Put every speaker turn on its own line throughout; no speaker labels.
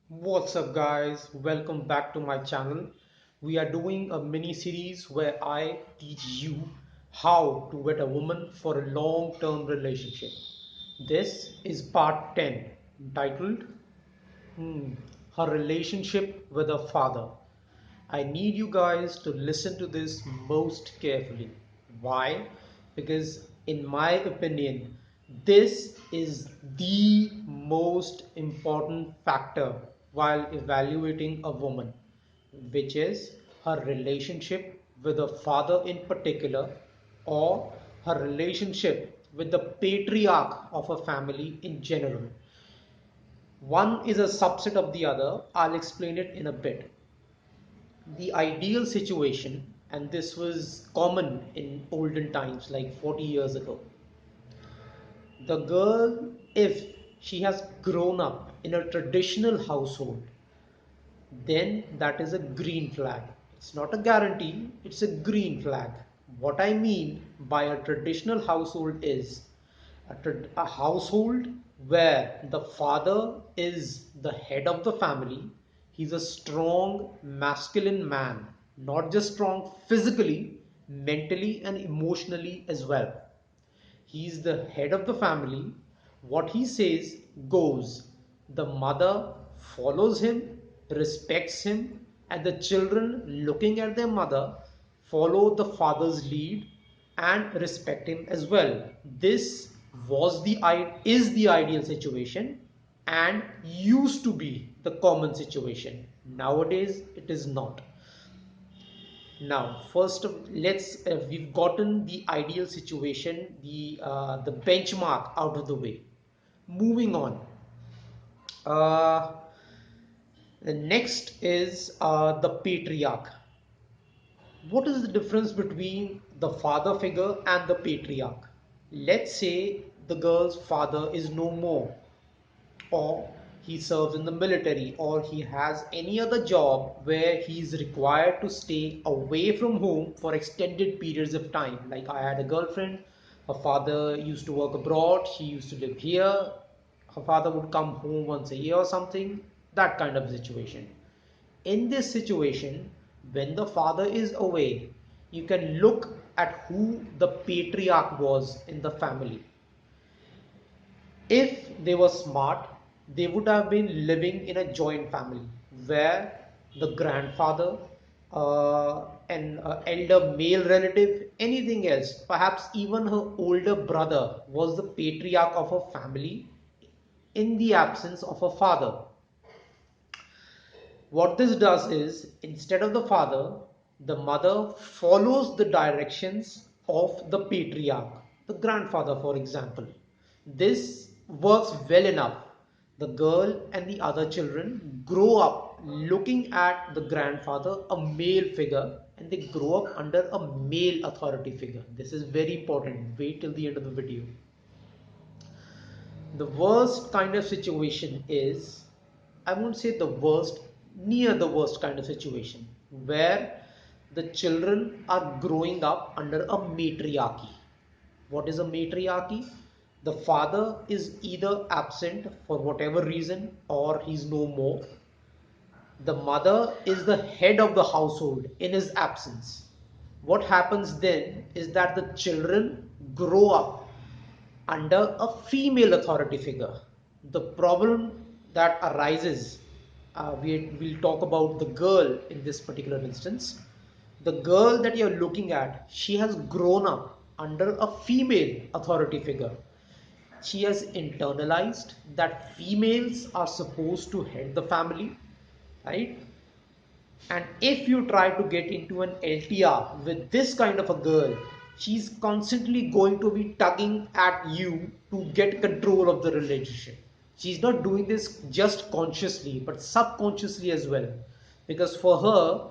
What's up, guys? Welcome back to my channel. We are doing a mini series where I teach you how to get a woman for a long term relationship. This is part 10, entitled Her Relationship with Her Father. I need you guys to listen to this most carefully. Why? Because, in my opinion, this is the most important factor while evaluating a woman, which is her relationship with her father in particular, or her relationship with the patriarch of a family in general. One is a subset of the other. I'll explain it in a bit. The ideal situation, and this was common in olden times like 40 years ago, the girl, if she has grown up in a traditional household, then that is a green flag. It's not a guarantee, it's a green flag. What I mean by a traditional household is a household where the father is the head of the family. He's a strong masculine man, not just strong physically, mentally, and emotionally as well. He's the head of the family. What he says goes. The mother follows him, respects him, and the children, looking at their mother, follow the father's lead and respect him as well. This is the ideal situation and used to be the common situation. Nowadays, it is not. Now, first of let's we've gotten the ideal situation, the benchmark out of the way. Moving on, uh, the next is the patriarch. What is the difference between the father figure and the patriarch? Let's say the girl's father is no more, or he serves in the military, or he has any other job where he is required to stay away from home for extended periods of time. Like, I had a girlfriend, her father used to work abroad, she used to live here, her father would come home once a year or something, that kind of situation. In this situation, when the father is away, you can look at who the patriarch was in the family. If they were smart, they would have been living in a joint family where the grandfather, an elder male relative, anything else, perhaps even her older brother, was the patriarch of her family in the absence of her father. What this does is, instead of the father, the mother follows the directions of the patriarch, the grandfather, for example. This works well enough. The girl and the other children grow up looking at the grandfather, a male figure, and they grow up under a male authority figure. This is very important. Wait till the end of the video. The worst kind of situation is, I won't say the worst, near the worst kind of situation, where the children are growing up under a matriarchy. What is a matriarchy? The father is either absent for whatever reason, or he's no more. The mother is the head of the household in his absence. What happens then is that the children grow up under a female authority figure. The problem that arises, we'll talk about the girl in this particular instance. The girl that you're looking at, she has grown up under a female authority figure. She has internalized that females are supposed to head the family, right? And if you try to get into an LTR with this kind of a girl, she's constantly going to be tugging at you to get control of the relationship. She's not doing this just consciously, but subconsciously as well. Because for her,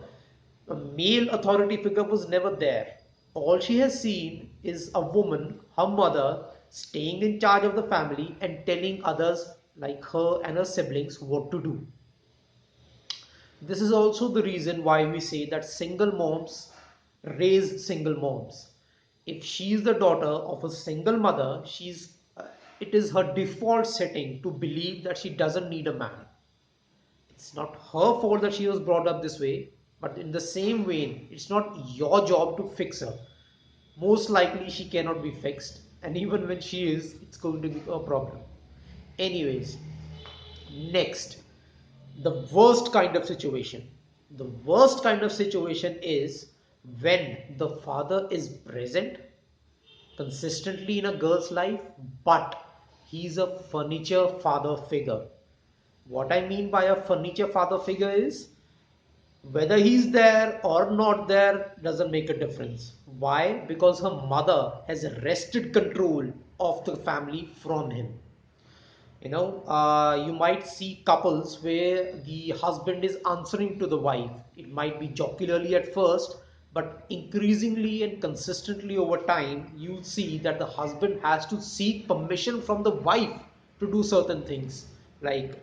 a male authority figure was never there. All she has seen is a woman, her mother, staying in charge of the family and telling others like her and her siblings what to do. This is also the reason why we say that single moms raise single moms. If she is the daughter of a single mother, it is her default setting to believe that she doesn't need a man. It's not her fault that she was brought up this way, but in the same vein, it's not your job to fix her. Most likely she cannot be fixed, and even when she is, it's going to be a problem. Anyways, next, the worst kind of situation. The worst kind of situation is when the father is present consistently in a girl's life, but he's a furniture father figure. What I mean by a furniture father figure is whether he's there or not there doesn't make a difference. Why? Because her mother has wrested control of the family from him. You might see couples where the husband is answering to the wife. It might be jocularly at first, but increasingly and consistently over time, you'll see that the husband has to seek permission from the wife to do certain things. Like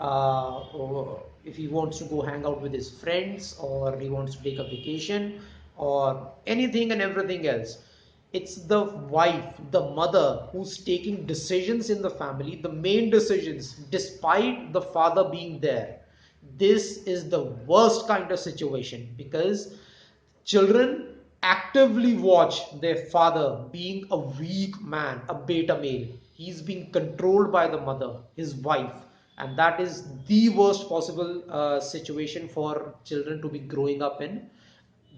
if he wants to go hang out with his friends, or he wants to take a vacation, or anything and everything else. It's the wife, the mother, who's taking decisions in the family, the main decisions, despite the father being there. This is the worst kind of situation because children actively watch their father being a weak man, a beta male. He's being controlled by the mother, his wife, and that is the worst possible situation for children to be growing up in.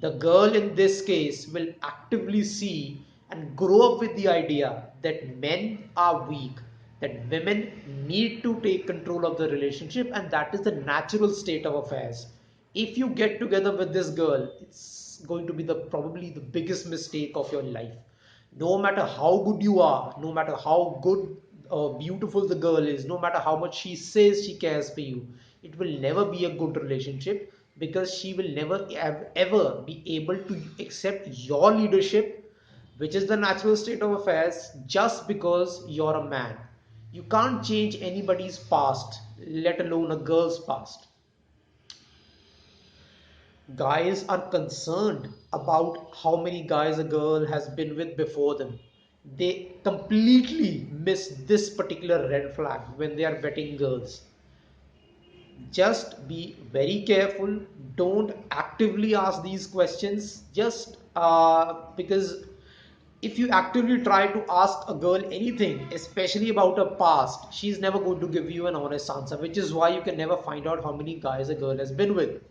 The girl in this case will actively see and grow up with the idea that men are weak, that women need to take control of the relationship, and that is the natural state of affairs. If you get together with this girl, it's going to be the probably the biggest mistake of your life. No matter how good you are, no matter how good or beautiful the girl is, no matter how much she says she cares for you, it will never be a good relationship because she will never ever be able to accept your leadership, which is the natural state of affairs, just because you're a man. You can't change anybody's past, let alone a girl's past. Guys are concerned about how many guys a girl has been with before them. They completely miss this particular red flag when they are vetting girls. Just be very careful. Don't actively ask these questions just because if you actively try to ask a girl anything, especially about her past, she's never going to give you an honest answer, which is why you can never find out how many guys a girl has been with.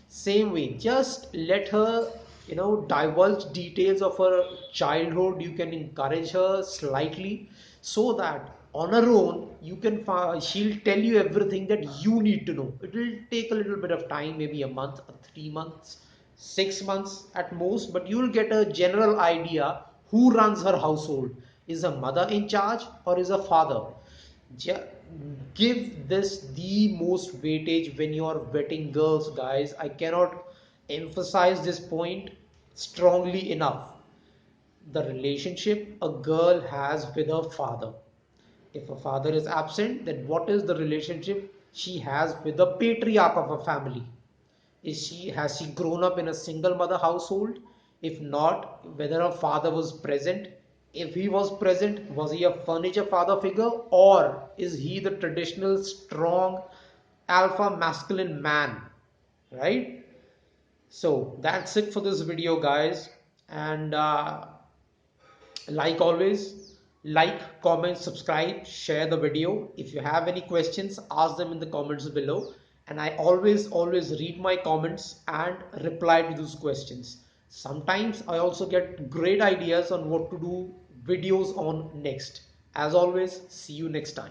Same way, just let her, divulge details of her childhood. You can encourage her slightly so that on her own you can she'll tell you everything that you need to know. It will take a little bit of time, maybe a month, 3 months, 6 months at most, but you'll get a general idea who runs her household. Is her mother in charge or is her father? Give this the most weightage when you are vetting girls, guys. I cannot emphasize this point strongly enough. The relationship a girl has with her father, if her father is absent, then what is the relationship she has with the patriarch of a family? Has she grown up in a single mother household? If not, whether her father was present. If he was present, was he a furniture father figure, or is he the traditional strong alpha masculine man? Right? So that's it for this video, guys. And like always, like, comment, subscribe, share the video. If you have any questions, ask them in the comments below, and I always read my comments and reply to those questions. Sometimes I also get great ideas on what to do videos on next. As always, see you next time.